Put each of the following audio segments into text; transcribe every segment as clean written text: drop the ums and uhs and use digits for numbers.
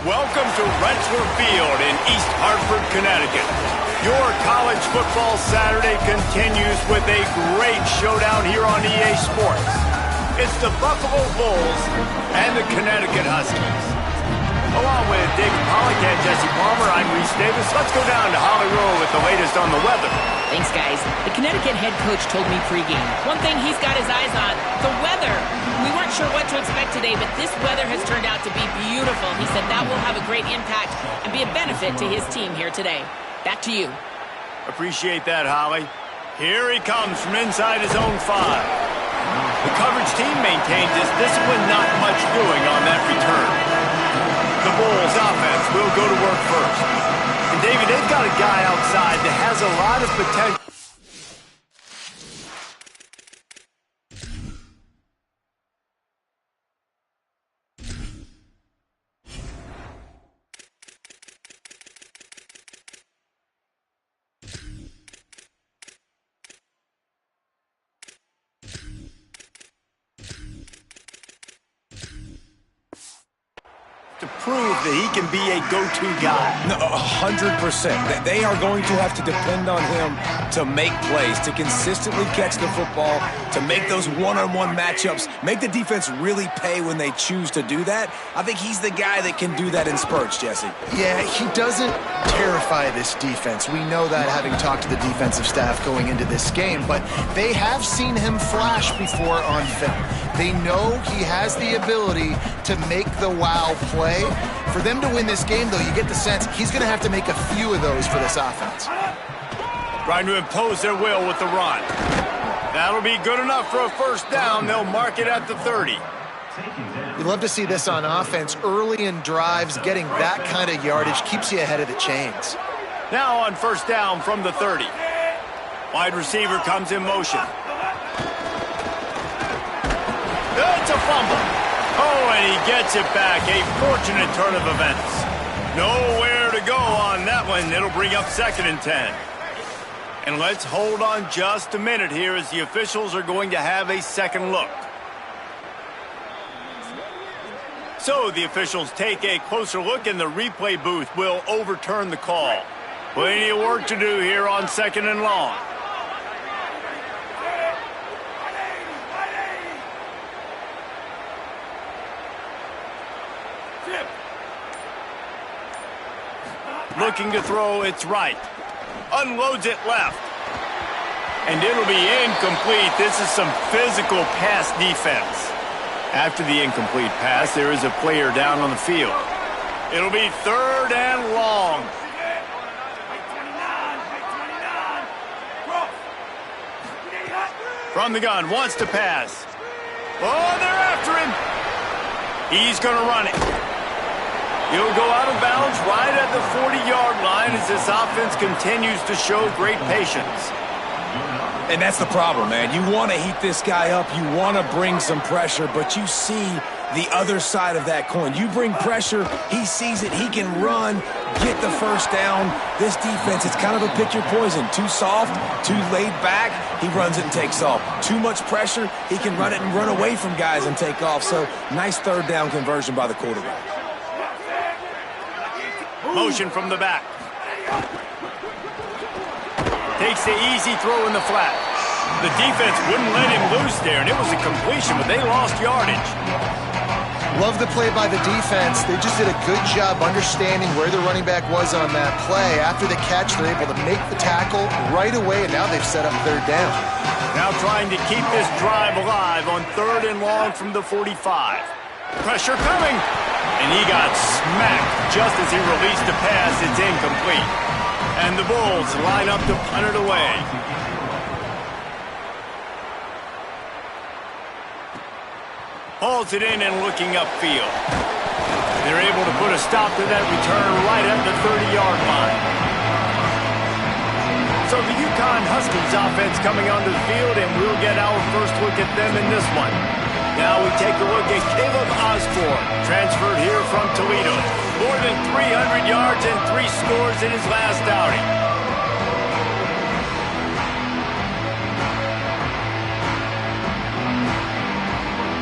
Welcome to Rensselaer Field in East Hartford, Connecticut. Your college football Saturday continues with a great showdown here on EA Sports. It's the Buffalo Bulls and the Connecticut Huskies. Along with David Pollack and Jesse Palmer, I'm Reese Davis. Let's go down to Hollywood with the latest on the weather. Thanks, guys. The Connecticut head coach told me pregame. One thing he's got his eyes on, the weather. We weren't sure what to expect today, but this weather has turned out to be beautiful. He said that will have a great impact and be a benefit to his team here today. Back to you. Appreciate that, Holly. Here he comes from inside his own 5. The coverage team maintains this discipline, not much doing on that return. The Bulls offense will go to work first. And David, they've got a guy outside that has a lot of potential. To prove that he can be a go-to guy. No, 100%. They are going to have to depend on him to make plays, to consistently catch the football, to make those one-on-one matchups, make the defense really pay when they choose to do that. I think he's the guy that can do that in spurts, Jesse. Yeah, he doesn't terrify this defense. We know that, having talked to the defensive staff going into this game, but they have seen him flash before on film. They know he has the ability to make the wow play. For them to win this game, though, you get the sense he's going to have to make a few of those for this offense. Trying to impose their will with the run. That'll be good enough for a first down. They'll mark it at the 30. You love to see this on offense. Early in drives, getting that kind of yardage keeps you ahead of the chains. Now on first down from the 30. Wide receiver comes in motion. It's a fumble. Oh, and he gets it back. A fortunate turn of events. Nowhere to go on that one. It'll bring up 2nd and 10. And let's hold on just a minute here as the officials are going to have a second look. So the officials take a closer look and the replay booth will overturn the call. Plenty of work to do here on 2nd and long. Looking to throw, it's right. Unloads it left. And it'll be incomplete. This is some physical pass defense. After the incomplete pass, there is a player down on the field. It'll be 3rd and long. From the gun, wants to pass. Oh, they're after him. He's going to run it. He'll go out of bounds right at the 40-yard line as this offense continues to show great patience. And that's the problem, man. You want to heat this guy up. You want to bring some pressure, but you see the other side of that coin. You bring pressure, he sees it, he can run, get the first down. This defense, it's kind of a pick your poison. Too soft, too laid back, he runs it and takes off. Too much pressure, he can run it and run away from guys and take off. So, nice 3rd down conversion by the quarterback. Motion from the back. Takes the easy throw in the flat. The defense wouldn't let him loose there, and it was a completion, but they lost yardage. Love the play by the defense. They just did a good job understanding where the running back was on that play. After the catch, they're able to make the tackle right away, and now they've set up 3rd down. Now trying to keep this drive alive on 3rd and long from the 45. Pressure coming. And he got smacked just as he released the pass. It's incomplete. And the Bulls line up to punt it away. Hauls it in and looking upfield. They're able to put a stop to that return right at the 30-yard line. So the UConn Huskies offense coming onto the field, and we'll get our first look at them in this one. Now we take a look at Caleb Osborne, transferred here from Toledo. More than 300 yards and 3 scores in his last outing.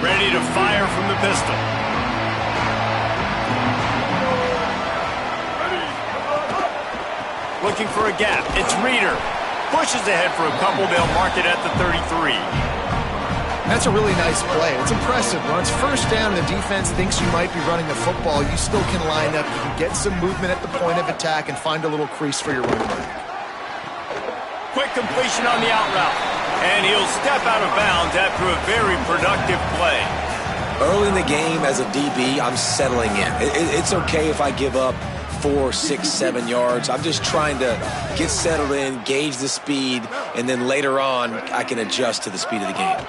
Ready to fire from the pistol. looking for a gap. It's Reader. Pushes ahead for a couple. They'll mark it at the 33. That's a really nice play. It's impressive. When it's first down and the defense thinks you might be running the football, you still can line up. You can get some movement at the point of attack and find a little crease for your running back. Quick completion on the out route. And he'll step out of bounds after a very productive play. Early in the game as a DB, I'm settling in. It's okay if I give up 4, 6, 7 yards. I'm just trying to get settled in, gauge the speed, and then later on, I can adjust to the speed of the game.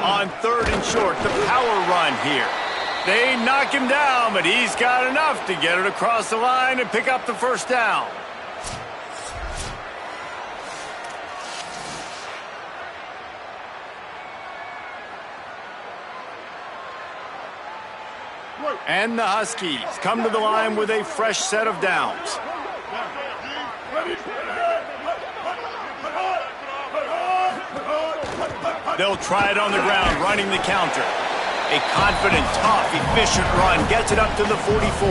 On 3rd and short, the power run here. They knock him down, but he's got enough to get it across the line and pick up the first down. And the Huskies come to the line with a fresh set of downs. They'll try it on the ground, running the counter. A confident, tough, efficient run gets it up to the 44.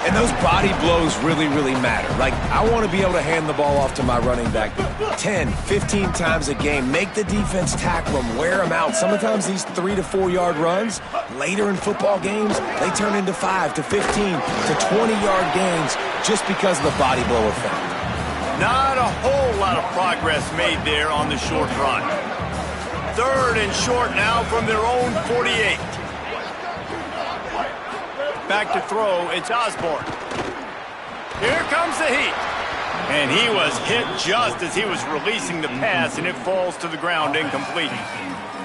And those body blows really, really matter. Like, I want to be able to hand the ball off to my running back 10, 15 times a game. Make the defense tackle them, wear them out. Sometimes these 3 to 4 yard runs, later in football games, they turn into 5 to 15 to 20 yard gains just because of the body blow effect. Not a whole lot of progress made there on the short run. 3rd and short now from their own 48. Back to throw, it's Osborne. Here comes the heat. And he was hit just as he was releasing the pass, and it falls to the ground incomplete.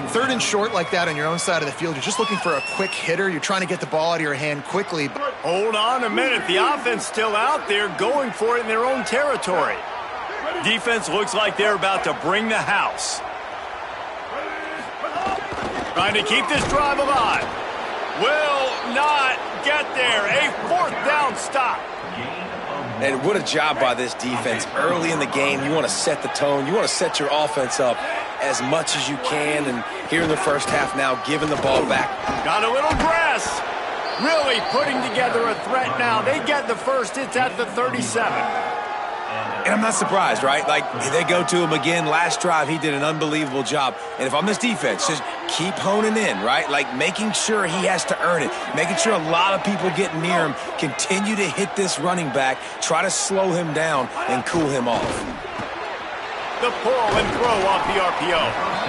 3rd and short like that on your own side of the field, you're just looking for a quick hitter. You're trying to get the ball out of your hand quickly. Hold on a minute. The offense still out there going for it in their own territory. Defense looks like they're about to bring the house. Trying to keep this drive alive. Will not get there. A 4th down stop. And what a job by this defense. Early in the game, you want to set the tone. You want to set your offense up as much as you can. And here in the first half now, giving the ball back. Got a little grass. Really putting together a threat now. They get the first. It's at the 37. And I'm not surprised, right? Like, they go to him again. Last drive, he did an unbelievable job. And if I'm this defense, just keep honing in, right? Like, making sure he has to earn it. Making sure a lot of people get near him. Continue to hit this running back. Try to slow him down and cool him off. The pull and throw off the RPO.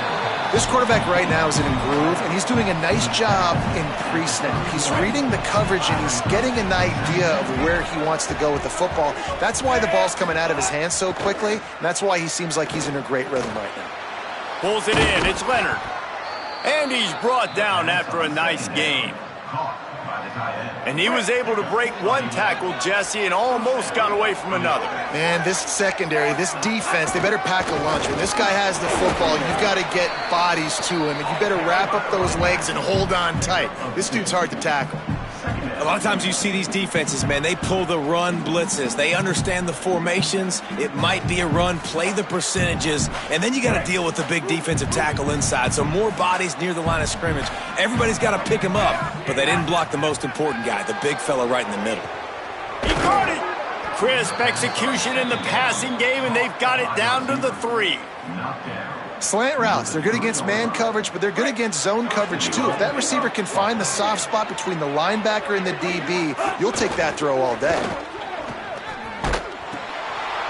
This quarterback right now is in a groove, and he's doing a nice job in pre-snap. He's reading the coverage, and he's getting an idea of where he wants to go with the football. That's why the ball's coming out of his hands so quickly, and that's why he seems like he's in a great rhythm right now. Pulls it in. It's Leonard. And he's brought down after a nice gain. And he was able to break one tackle, Jesse, and almost got away from another. Man, this secondary, this defense, they better pack a lunch. When this guy has the football, you've got to get bodies to him, and you better wrap up those legs and hold on tight. This dude's hard to tackle. A lot of times you see these defenses, man, they pull the run blitzes. They understand the formations. It might be a run, play the percentages, and then you got to deal with the big defensive tackle inside. So more bodies near the line of scrimmage. Everybody's got to pick him up, but they didn't block the most important guy, the big fella right in the middle. He caught it. Crisp execution in the passing game, and they've got it down to the 3. Slant routes, they're good against man coverage, but they're good against zone coverage too. If that receiver can find the soft spot between the linebacker and the DB, you'll take that throw all day.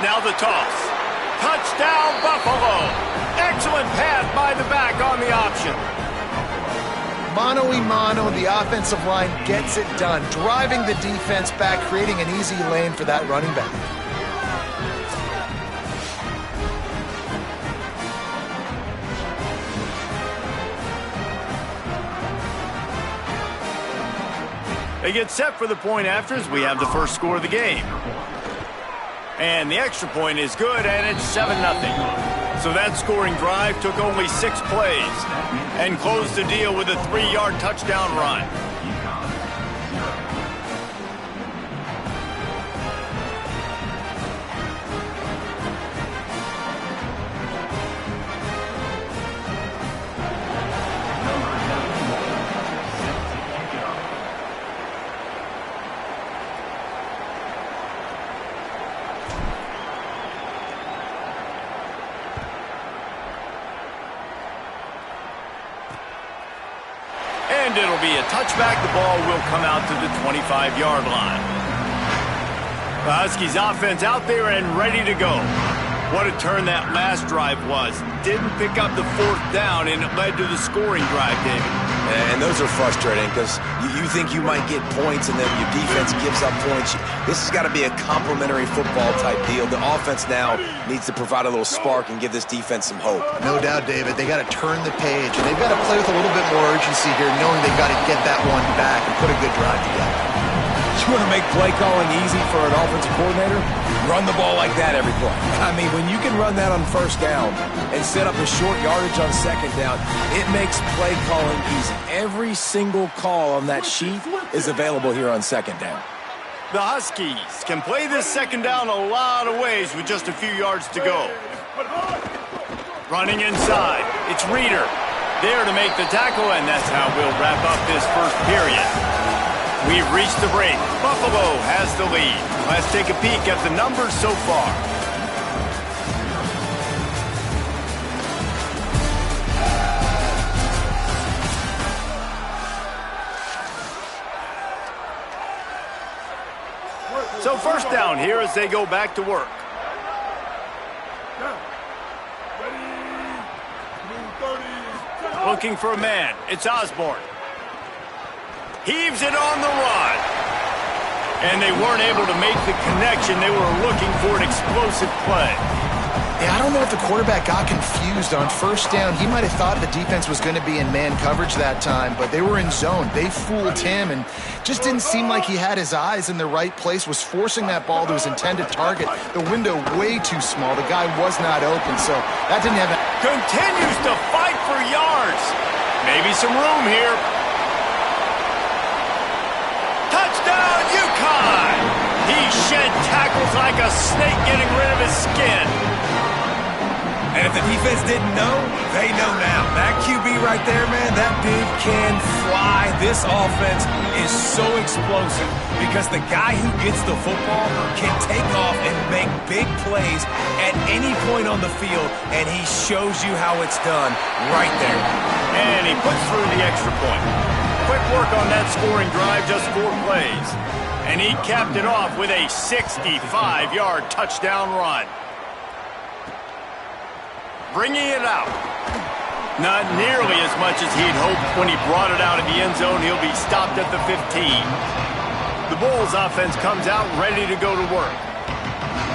Now the toss. Touchdown, Buffalo. Excellent pass by the back on the option. Mano-a-mano, the offensive line gets it done, driving the defense back, creating an easy lane for that running back. They get set for the point after as we have the first score of the game. And the extra point is good, and it's 7-0. So that scoring drive took only 6 plays and closed the deal with a 3-yard touchdown run. and it'll be a touchback. The ball will come out to the 25-yard line. The Huskies offense out there and ready to go. What a turn that last drive was. Didn't pick up the 4th down, and it led to the scoring drive, David. And those are frustrating because you think you might get points and then your defense gives up points. This has got to be a complimentary football type deal. The offense now needs to provide a little spark and give this defense some hope. No doubt, David. They got to turn the page, and they've got to play with a little bit more urgency here, knowing they've got to get that one back and put a good drive together. You want to make play calling easy for an offensive coordinator? Run the ball like that every play. I mean, when you can run that on 1st down and set up a short yardage on 2nd down, it makes play calling easy. Every single call on that sheet is available here on 2nd down. The Huskies can play this 2nd down a lot of ways with just a few yards to go. Running inside, it's Reeder there to make the tackle, and that's how we'll wrap up this first period. We've reached the break. Buffalo has the lead. Let's take a peek at the numbers so far. So 1st down here as they go back to work. Looking for a man. It's Osborne. Heaves it on the run. And they weren't able to make the connection. They were looking for an explosive play. Yeah, I don't know if the quarterback got confused on 1st down. He might have thought the defense was going to be in man coverage that time, but they were in zone. They fooled him and just didn't seem like he had his eyes in the right place, was forcing that ball to his intended target. The window way too small. The guy was not open, so that didn't have... Continues to fight for yards. Maybe some room here. Touchdown, UConn! He shed tackles like a snake getting rid of his skin. And if the defense didn't know, they know now. That QB right there, man, that dude can fly. This offense is so explosive because the guy who gets the football can take off and make big plays at any point on the field, and he shows you how it's done right there. And he puts through the extra point. Quick work on that scoring drive, just 4 plays. And he capped it off with a 65-yard touchdown run. Bringing it out. Not nearly as much as he'd hoped when he brought it out of the end zone. He'll be stopped at the 15. The Bulls offense comes out ready to go to work.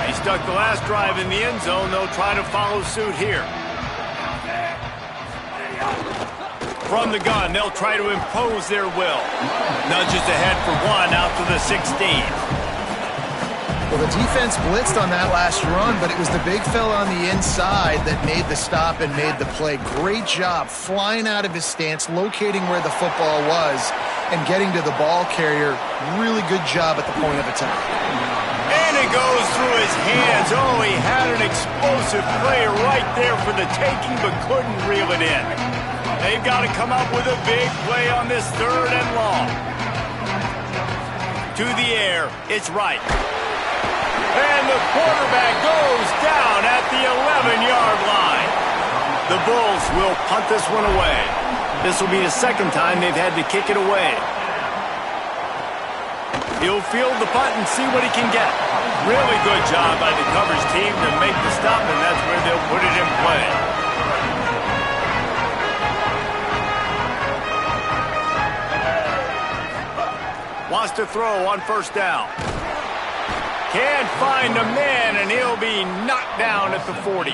They stuck the last drive in the end zone. They'll try to follow suit here. From the gun, they'll try to impose their will. Nudges ahead for 1 out to the 16. Well, the defense blitzed on that last run, but it was the big fella on the inside that made the stop and made the play. Great job flying out of his stance, locating where the football was, and getting to the ball carrier. Really good job at the point of attack. And it goes through his hands. Oh, he had an explosive play right there for the taking, but couldn't reel it in. They've got to come up with a big play on this 3rd and long. To the air, it's right. And the quarterback goes down at the 11-yard line. The Bulls will punt this one away. This will be the 2nd time they've had to kick it away. He'll field the punt and see what he can get. Really good job by the coverage team to make the stop, and that's where they'll put it in play. Wants to throw on 1st down. Can't find a man, and he'll be knocked down at the 40.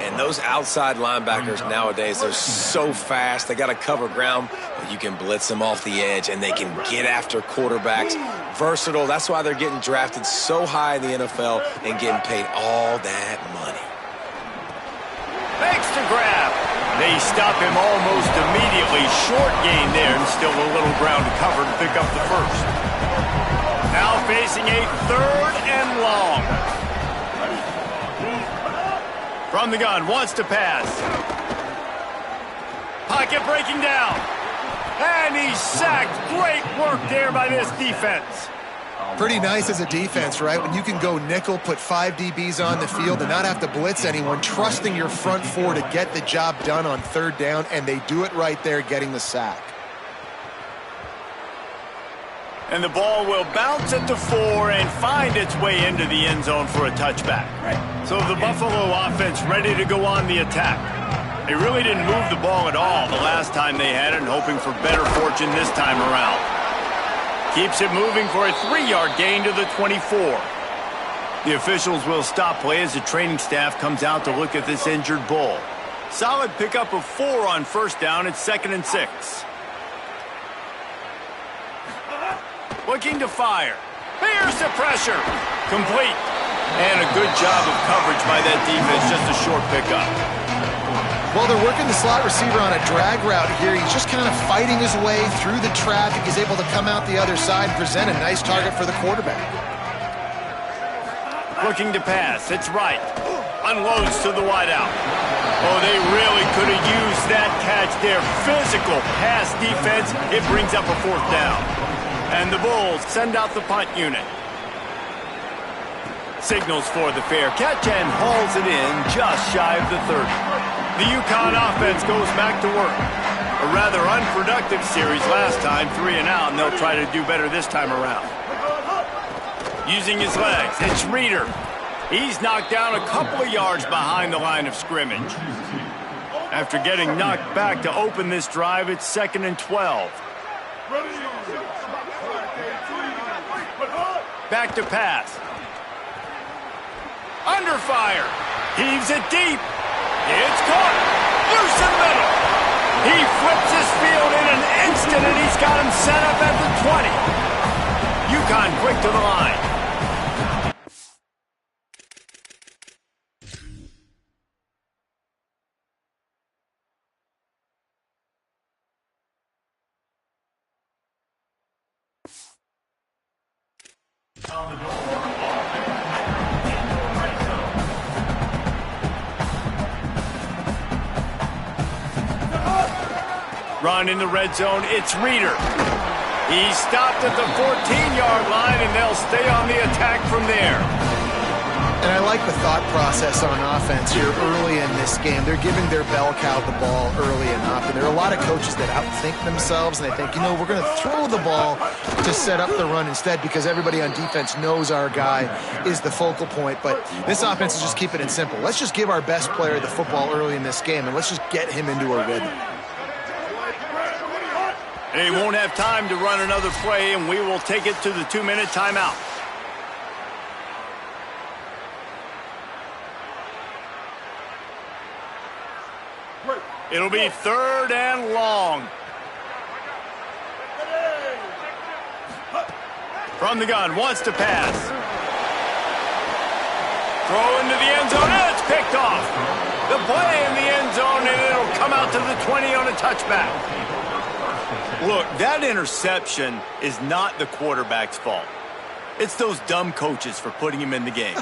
And those outside linebackers nowadays, they're so fast. They got to cover ground, but you can blitz them off the edge, and they can get after quarterbacks. Versatile. That's why they're getting drafted so high in the NFL and getting paid all that money. Thanks to grab. They stop him almost immediately. Short gain there, and still a little ground to cover to pick up the 1st. Now facing a 3rd and long. From the gun, wants to pass. Pocket breaking down. And he's sacked. Great work there by this defense. Pretty nice as a defense, right? When you can go nickel, put 5 DBs on the field and not have to blitz anyone, trusting your front 4 to get the job done on 3rd down, and they do it right there, getting the sack. And the ball will bounce at the 4 and find its way into the end zone for a touchback. So the Buffalo offense ready to go on the attack. They really didn't move the ball at all the last time they had it, and hoping for better fortune this time around. Keeps it moving for a 3-yard gain to the 24. The officials will stop play as the training staff comes out to look at this injured bull. Solid pickup of 4 on first down. It's 2nd and 6. Looking to fire. Here's the pressure. Complete. And a good job of coverage by that defense. Just a short pickup. Well, they're working the slot receiver on a drag route here. He's just kind of fighting his way through the traffic. He's able to come out the other side and present a nice target for the quarterback. Looking to pass. It's right. Unloads to the wideout. Oh, they really could have used that catch there. Physical pass defense. It brings up a 4th down. And the Bulls send out the punt unit. Signals for the fair catch and hauls it in just shy of the 30. The UConn offense goes back to work. A rather unproductive series last time, 3 and out, and they'll try to do better this time around. Using his legs, it's Reeder. He's knocked down a couple of yards behind the line of scrimmage. After getting knocked back to open this drive, it's 2nd and 12. Back to pass. Under fire. Heaves it deep. It's caught. Loose in the middle. He flips his field in an instant, and he's got him set up at the 20. UConn quick to the line. Run in the red zone, it's Reeder. He's stopped at the 14-yard line, and they'll stay on the attack from there. And I like the thought process on offense here early in this game. They're giving their bell cow the ball early enough, and there are a lot of coaches that outthink themselves, and they think, you know, we're going to throw the ball to set up the run instead because everybody on defense knows our guy is the focal point. But this offense is just keeping it simple. Let's just give our best player the football early in this game, and let's just get him into a rhythm. They won't have time to run another play, and we will take it to the 2-minute timeout. It'll be 3rd and long. From the gun, wants to pass. Throw into the end zone, and it's picked off. The play in the end zone, and it'll come out to the 20 on a touchback. Look, that interception is not the quarterback's fault. It's those dumb coaches for putting him in the game.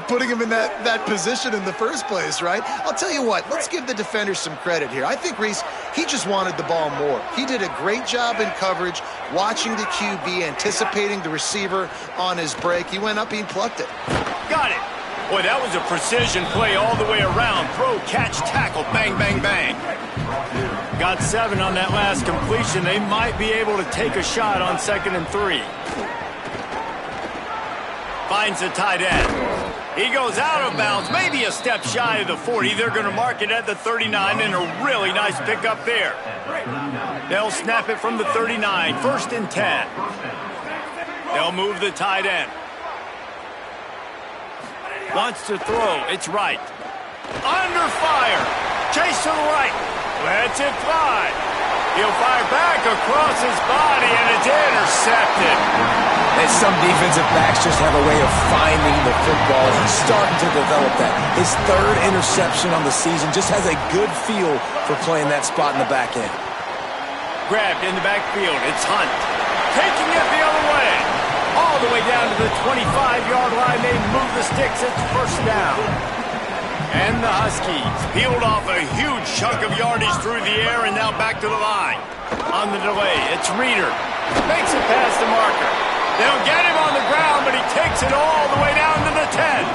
Putting him in that position in the first place, right? I'll tell you what, let's give the defender some credit here. I think Reese, he just wanted the ball more. He did a great job in coverage, watching the QB, anticipating the receiver on his break. He went up, he plucked it. Got it. Boy, that was a precision play all the way around. Throw, catch, tackle, bang, bang, bang. Got 7 on that last completion. They might be able to take a shot on 2nd and 3. Finds the tight end. He goes out of bounds, maybe a step shy of the 40. They're going to mark it at the 39, and a really nice pickup there. They'll snap it from the 39, 1st and 10. They'll move the tight end. Wants to throw, it's right. Under fire, chase to the right, lets it fly. He'll fire back across his body, and it's intercepted. And some defensive backs just have a way of finding the football. He's starting to develop that. His 3rd interception on the season, just has a good feel for playing that spot in the back end. Grabbed in the backfield, it's Hunt. Taking it the other way. All the way down to the 25-yard line. They move the sticks. It's 1st down. And the Huskies peeled off a huge chunk of yardage through the air, and now back to the line. On the delay, it's Reeder. Makes it past the marker. They'll get him on the ground, but he takes it all the way down to the 10.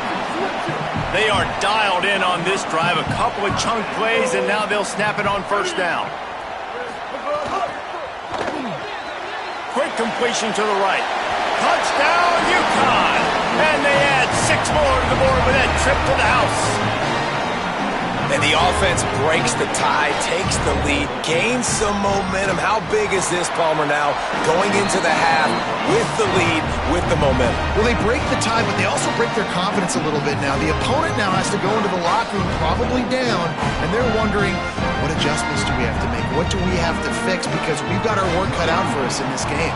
They are dialed in on this drive. A couple of chunk plays, and now they'll snap it on 1st down. Quick completion to the right. Touchdown, UConn! And they add 6 more to the board with that trip to the house. And the offense breaks the tie, takes the lead, gains some momentum. How big is this, Palmer, now? Going into the half with the lead, with the momentum. Well, they break the tie, but they also break their confidence a little bit now. The opponent now has to go into the locker room probably down, and they're wondering, what adjustments do we have to make? What do we have to fix? Because we've got our work cut out for us in this game.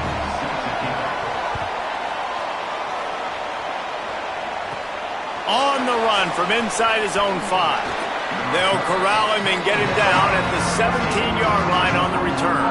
On the run from inside his own 5. They'll corral him and get him down at the 17-yard line on the return.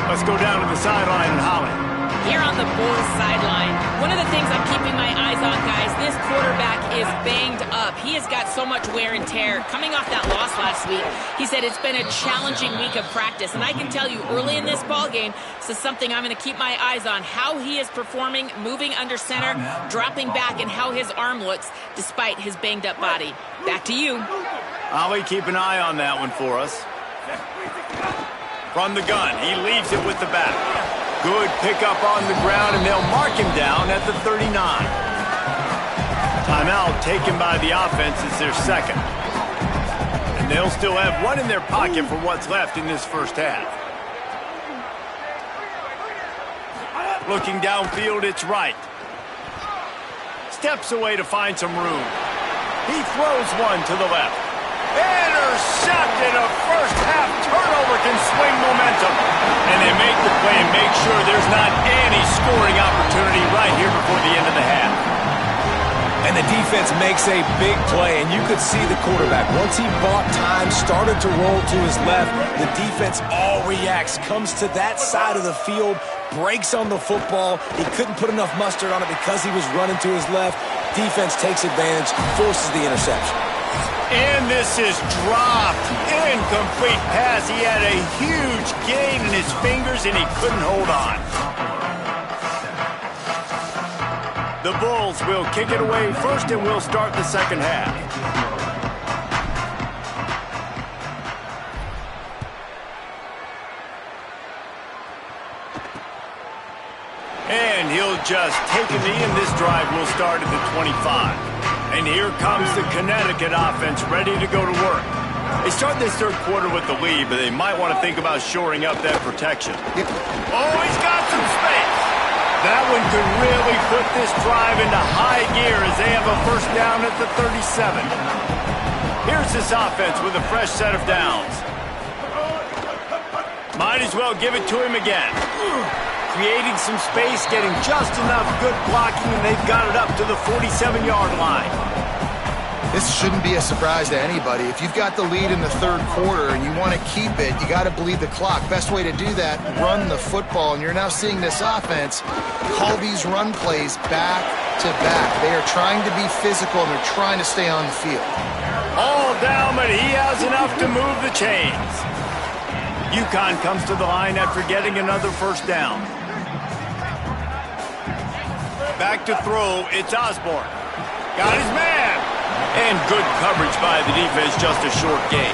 Let's go down to the sideline and Holly. Here on the Bulls sideline, one of the things I'm keeping my eyes on, guys, this quarterback is banged up. He has got so much wear and tear. Coming off that loss last week, he said it's been a challenging week of practice. And I can tell you early in this ball game, this is something I'm going to keep my eyes on, how he is performing, moving under center, dropping back, and how his arm looks despite his banged-up body. Back to you. Holly, keep an eye on that one for us. From the gun, he leaves it with the back. Good pickup on the ground, and they'll mark him down at the 39. Timeout taken by the offense is their second. And they'll still have one in their pocket for what's left in this first half. Looking downfield, it's right. Steps away to find some room. He throws one to the left. Intercepted. A first-half turnover can swing momentum. And they make the play and make sure there's not any scoring opportunity right here before the end of the half. And the defense makes a big play, and you could see the quarterback. Once he bought time, started to roll to his left, the defense all reacts, comes to that side of the field, breaks on the football. He couldn't put enough mustard on it because he was running to his left. Defense takes advantage, forces the interception. And this is dropped. Incomplete pass. He had a huge gain in his fingers, and he couldn't hold on. The Bulls will kick it away first, and we'll start the second half. And he'll just take a knee, and this drive will start at the 25. And here comes the Connecticut offense ready to go to work. They start this third quarter with the lead, but they might want to think about shoring up that protection. Oh, he's got some space. That one could really put this drive into high gear as they have a first down at the 37. Here's this offense with a fresh set of downs. Might as well give it to him again. Creating some space, getting just enough good blocking, and they've got it up to the 47-yard line. This shouldn't be a surprise to anybody. If you've got the lead in the third quarter and you want to keep it, you got to bleed the clock. Best way to do that, run the football. And you're now seeing this offense call these run plays back to back. They are trying to be physical, and they're trying to stay on the field. All down, but he has enough to move the chains. UConn comes to the line after getting another first down. Back to throw, it's Osborne. Got his man. And good coverage by the defense, just a short gain.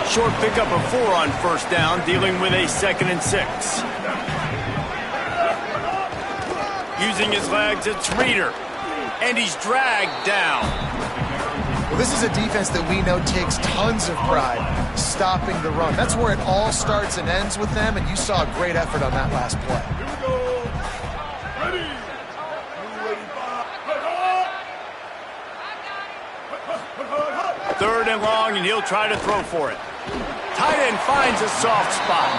Short pickup of 4 on first down, dealing with a 2nd and 6. Using his legs, it's Reeder. And he's dragged down. Well, this is a defense that we know takes tons of pride stopping the run. That's where it all starts and ends with them, and you saw a great effort on that last play. Third and long, and he'll try to throw for it. Tight end finds a soft spot.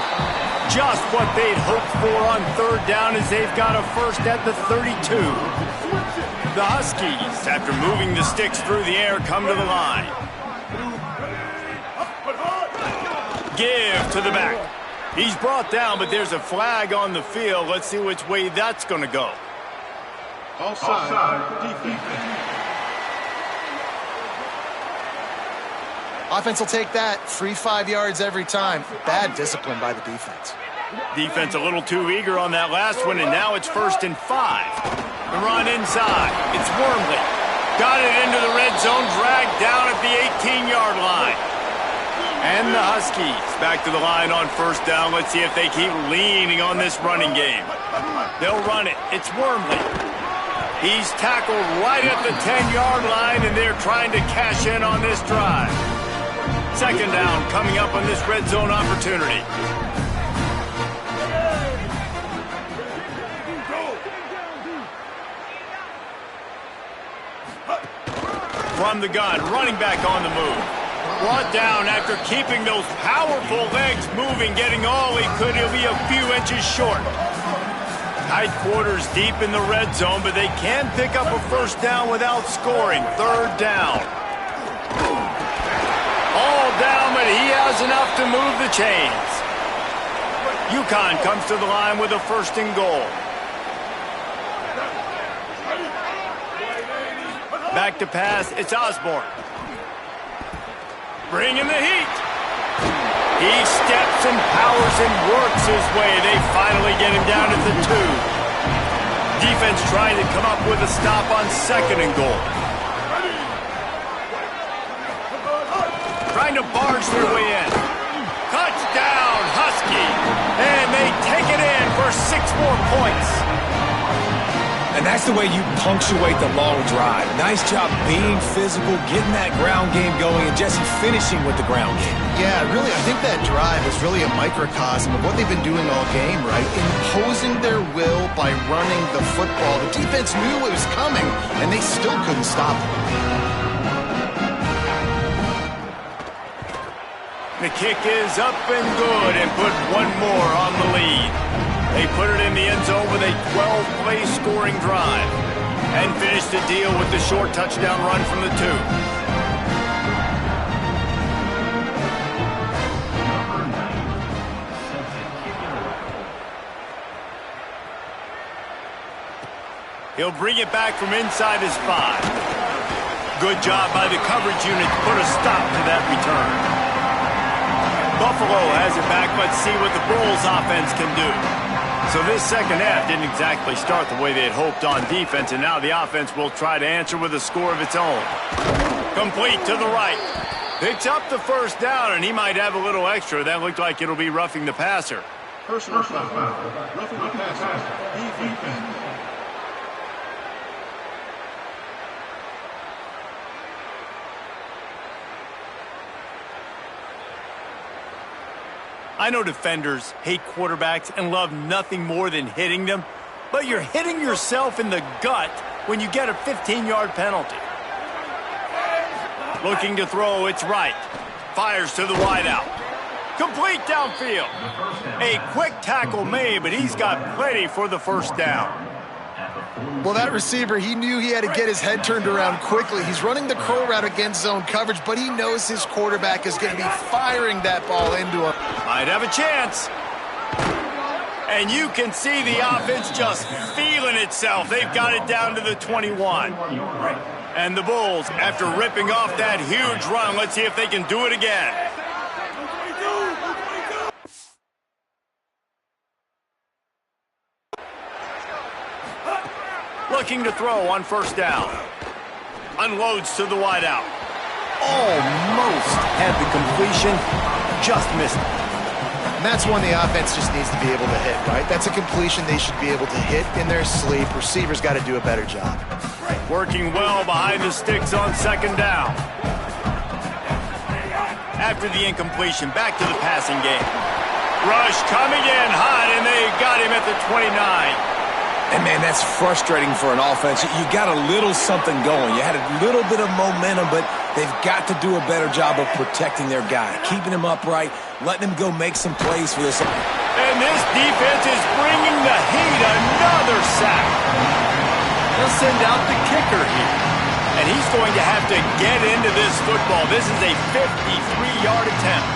Just what they'd hoped for on third down as they've got a first at the 32. The Huskies, after moving the sticks through the air, come to the line. Give to the back. He's brought down, but there's a flag on the field. Let's see which way that's going to go. Offside, defense. Offense will take that. Free 5 yards every time. Bad discipline by the defense. Defense a little too eager on that last one, and now it's 1st and 5. The run inside. It's Wormley. Got it into the red zone, dragged down at the 18-yard line. And the Huskies back to the line on first down. Let's see if they keep leaning on this running game. They'll run it. It's Wormley. He's tackled right at the 10-yard line, and they're trying to cash in on this drive. Second down coming up on this red zone opportunity. From the gun, running back on the move. Brought down after keeping those powerful legs moving, getting all he could. He'll be a few inches short. Tight quarters deep in the red zone, but they can pick up a first down without scoring. Third down. All down, but he has enough to move the chains. UConn comes to the line with a first and goal. Back to pass, it's Osborne. Bringing the heat. He steps and powers and works his way. They finally get him down at the 2. Defense trying to come up with a stop on second and goal. Trying to barge their way in. Touchdown, Husky. And they take it in for 6 more points. And that's the way you punctuate the long drive. Nice job being physical, getting that ground game going, and Jesse finishing with the ground game. Yeah, really, I think that drive is really a microcosm of what they've been doing all game, right? Imposing their will by running the football. The defense knew it was coming, and they still couldn't stop it. The kick is up and good, and put one more on the lead. They put it in the end zone with a 12-play scoring drive and finish the deal with the short touchdown run from the 2. He'll bring it back from inside his 5. Good job by the coverage unit to put a stop to that return. Buffalo has it back. Let's see what the Bulls offense can do. So this second half didn't exactly start the way they had hoped on defense, and now the offense will try to answer with a score of its own. Complete to the right. Picks up the first down, and he might have a little extra. That looked like it'll be roughing the passer. Personal foul. Roughing the passer. Defense. I know defenders hate quarterbacks and love nothing more than hitting them, but you're hitting yourself in the gut when you get a 15-yard penalty. Looking to throw, it's right. Fires to the wideout. Complete downfield. A quick tackle made, but he's got plenty for the first down. Well, that receiver, he knew he had to get his head turned around quickly. He's running the crow route against zone coverage, but he knows his quarterback is going to be firing that ball into him. Might have a chance. And you can see the offense just feeling itself. They've got it down to the 21. And the Bulls, after ripping off that huge run, let's see if they can do it again. Looking to throw on first down. Unloads to the wideout. Almost had the completion, just missed it. And that's one the offense just needs to be able to hit, right? That's a completion they should be able to hit in their sleep. Receivers got to do a better job. Working well behind the sticks on second down. After the incompletion, back to the passing game. Rush coming in hot, and they got him at the 29. And, man, that's frustrating for an offense. You got a little something going. You had a little bit of momentum, but they've got to do a better job of protecting their guy, keeping him upright, letting him go make some plays for this. And this defense is bringing the heat. Another sack. They'll send out the kicker here. And he's going to have to get into this football. This is a 53-yard attempt.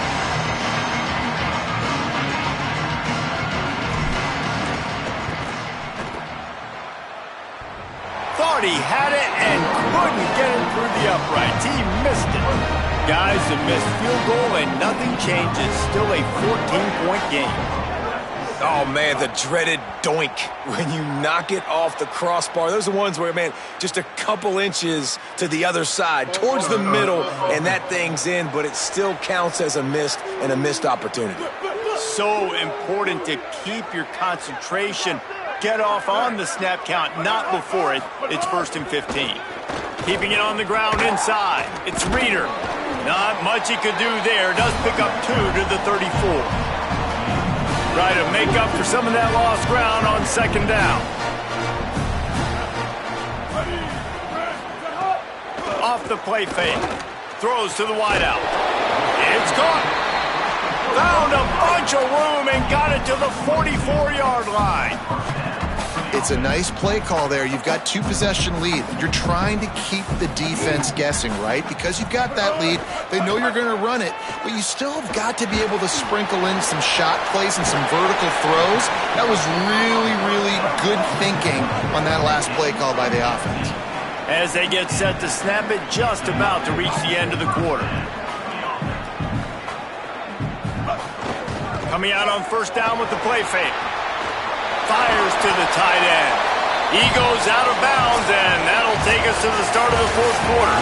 Thought he had it and couldn't get it through the uprights. He missed it. Guys, a missed field goal and nothing changes. Still a 14-point game. Oh, man, the dreaded doink when you knock it off the crossbar. Those are the ones where, man, just a couple inches to the other side, towards the middle, and that thing's in, but it still counts as a missed opportunity. So important to keep your concentration. Get off on the snap count, not before it. It's 1st and 15. Keeping it on the ground inside. It's Reeder. Not much he could do there. Does pick up 2 to the 34. Try to make up for some of that lost ground on 2nd down. Off the play fake. Throws to the wideout. It's caught. Found a bunch of room and got it to the 44-yard line. It's a nice play call there. You've got 2-possession lead. You're trying to keep the defense guessing, right? Because you've got that lead. They know you're going to run it, but you still have got to be able to sprinkle in some shot plays and some vertical throws. That was really, really good thinking on that last play call by the offense. As they get set to snap it, just about to reach the end of the quarter. Coming out on 1st down with the play fake. Fires to the tight end. He goes out of bounds, and that'll take us to the start of the 4th quarter.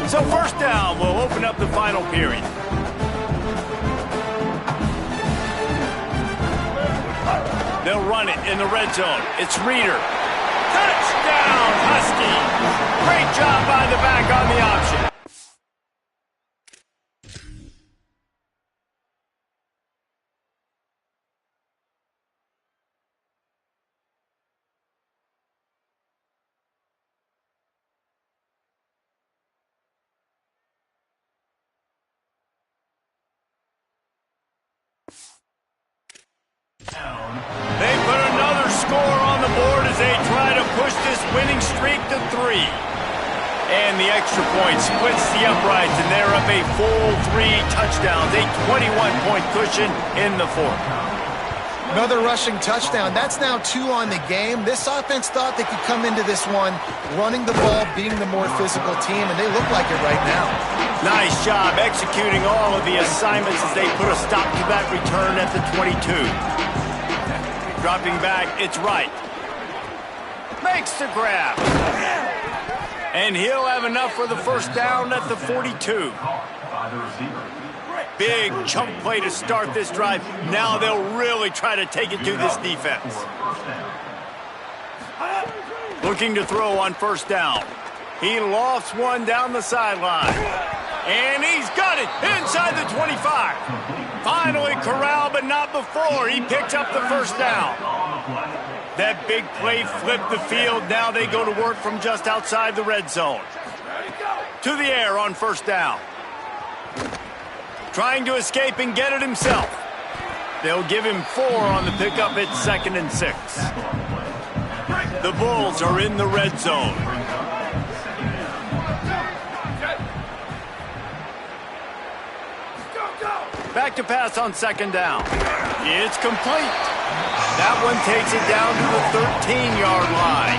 So 1st down will open up the final period. They'll run it in the red zone. It's Reeder. Touchdown, Husky. Great job by the back on the option. They put another score on the board as they try to push this winning streak to 3. And the extra point splits the uprights, and they're up a full 3 touchdowns, a 21-point cushion in the 4th. Another rushing touchdown. That's now 2 on the game. This offense thought they could come into this one running the ball, being the more physical team, and they look like it right now. Nice job executing all of the assignments as they put a stop to that return at the 22. Dropping back, it's Wright. Makes the grab. And he'll have enough for the 1st down at the 42. Big chunk play to start this drive. Now they'll really try to take it to this defense. Looking to throw on 1st down. He lofts one down the sideline. And he's got it inside the 25. Finally corralled, but not before. He picks up the 1st down. That big play flipped the field. Now they go to work from just outside the red zone. To the air on 1st down. Trying to escape and get it himself. They'll give him 4 on the pickup at 2nd and 6. The Bulls are in the red zone. Back to pass on 2nd down. It's complete. That one takes it down to the 13-yard line.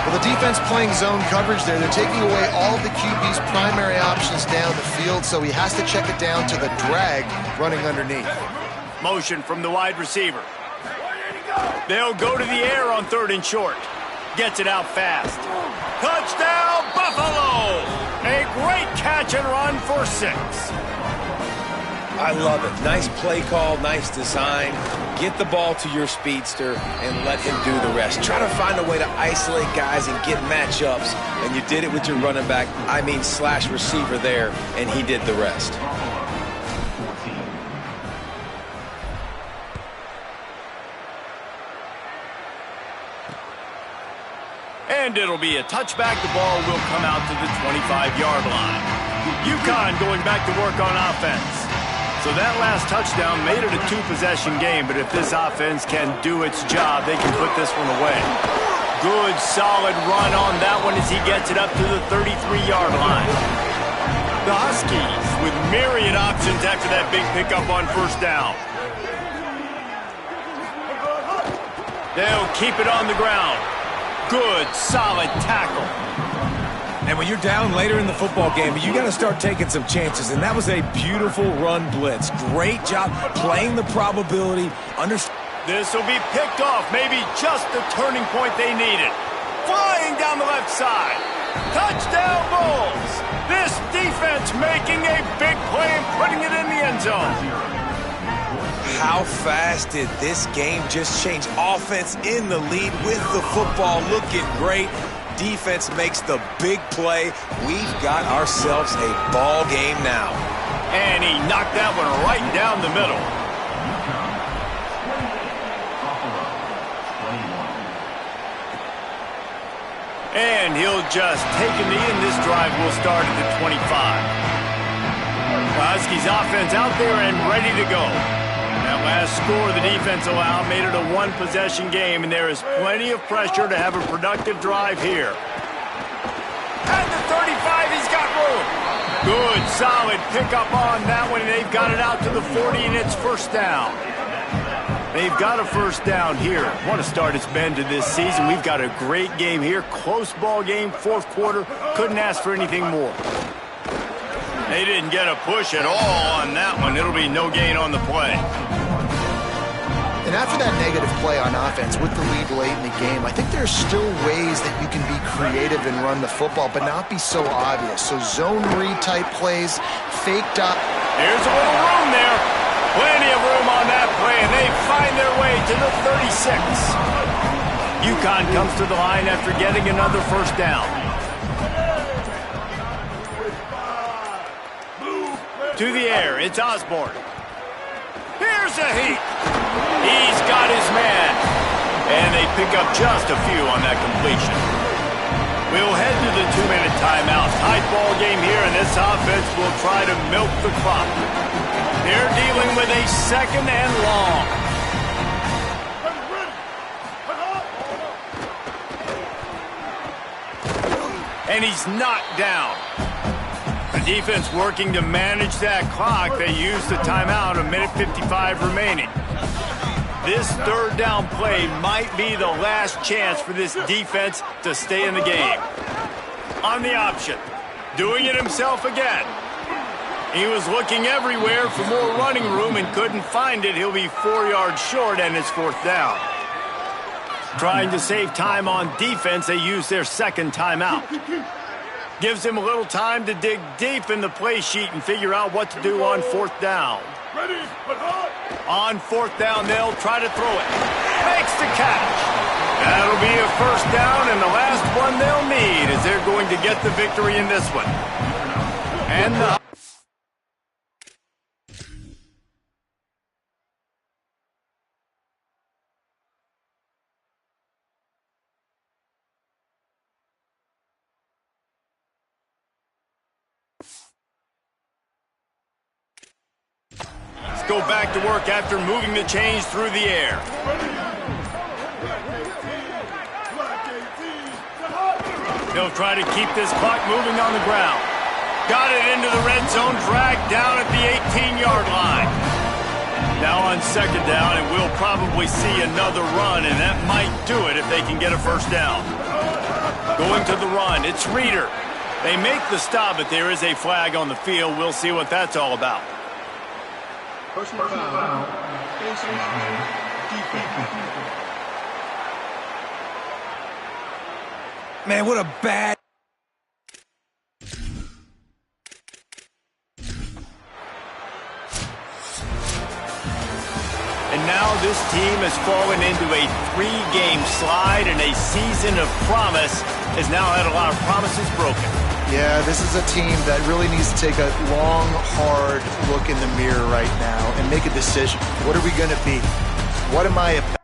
Well, the defense playing zone coverage there. They're taking away all of the QB's primary options down the field, so he has to check it down to the drag running underneath. Motion from the wide receiver. They'll go to the air on 3rd and short. Gets it out fast. Touchdown, Buffalo! A great catch and run for 6. I love it. Nice play call, nice design. Get the ball to your speedster and let him do the rest. Try to find a way to isolate guys and get matchups, and you did it with your running back, slash receiver there, and he did the rest. And it'll be a touchback. The ball will come out to the 25-yard line. UConn going back to work on offense. So that last touchdown made it a 2-possession game, but if this offense can do its job, they can put this one away. Good, solid run on that one as he gets it up to the 33-yard line. The Huskies with myriad options after that big pickup on 1st down. They'll keep it on the ground. Good, solid tackle. And when you're down later in the football game, you got to start taking some chances. And that was a beautiful run blitz. Great job playing the probability. This will be picked off. Maybe just the turning point they needed. Flying down the left side. Touchdown Bulls. This defense making a big play and putting it in the end zone. How fast did this game just change? Offense in the lead with the football, looking great. Defense makes the big play. We've got ourselves a ball game now. And he knocked that one right down the middle. And he'll just take a knee, and this drive will start at the 25. The Huskies offense out there and ready to go. That last score the defense allowed made it a one-possession game, and there is plenty of pressure to have a productive drive here. At the 35, he's got room. Good, solid pickup on that one, and they've got it out to the 40, and it's first down. They've got a first down here. What a start it's been to this season. We've got a great game here. Close ball game, fourth quarter. Couldn't ask for anything more. They didn't get a push at all on that one. It'll be no gain on the play. And after that negative play on offense with the lead late in the game, I think there's still ways that you can be creative and run the football, but not be so obvious. So zone read type plays, faked up. Here's a little room there. Plenty of room on that play, and they find their way to the 36. UConn comes to the line after getting another first down. To the air, it's Osborne. Here's a heat. He's got his man. And they pick up just a few on that completion. We'll head to the 2-minute timeout. Tight ball game here, and this offense will try to milk the clock. They're dealing with a second and long. And he's knocked down. The defense working to manage that clock. They use the timeout, 1:55 remaining. This third down play might be the last chance for this defense to stay in the game. On the option, doing it himself again. He was looking everywhere for more running room and couldn't find it. He'll be 4 yards short, and it's fourth down. Trying to save time on defense, they use their second timeout. Gives him a little time to dig deep in the play sheet and figure out what to do on fourth down. On fourth down, they'll try to throw it. Makes the catch. That'll be a first down, and the last one they'll need as they're going to get the victory in this one. And the go back to work after moving the chains through the air. They'll try to keep this clock moving on the ground. Got it into the red zone, dragged down at the 18-yard line. Now on second down, and we'll probably see another run, and that might do it if they can get a first down. Going to the run, it's Reeder. They make the stop, but there is a flag on the field. We'll see what that's all about. Personal foul. Man, what a bad... And now this team has fallen into a 3-game slide, and a season of promise has now had a lot of promises broken. Yeah, this is a team that really needs to take a long, hard look in the mirror right now and make a decision. What are we going to be? What am I about?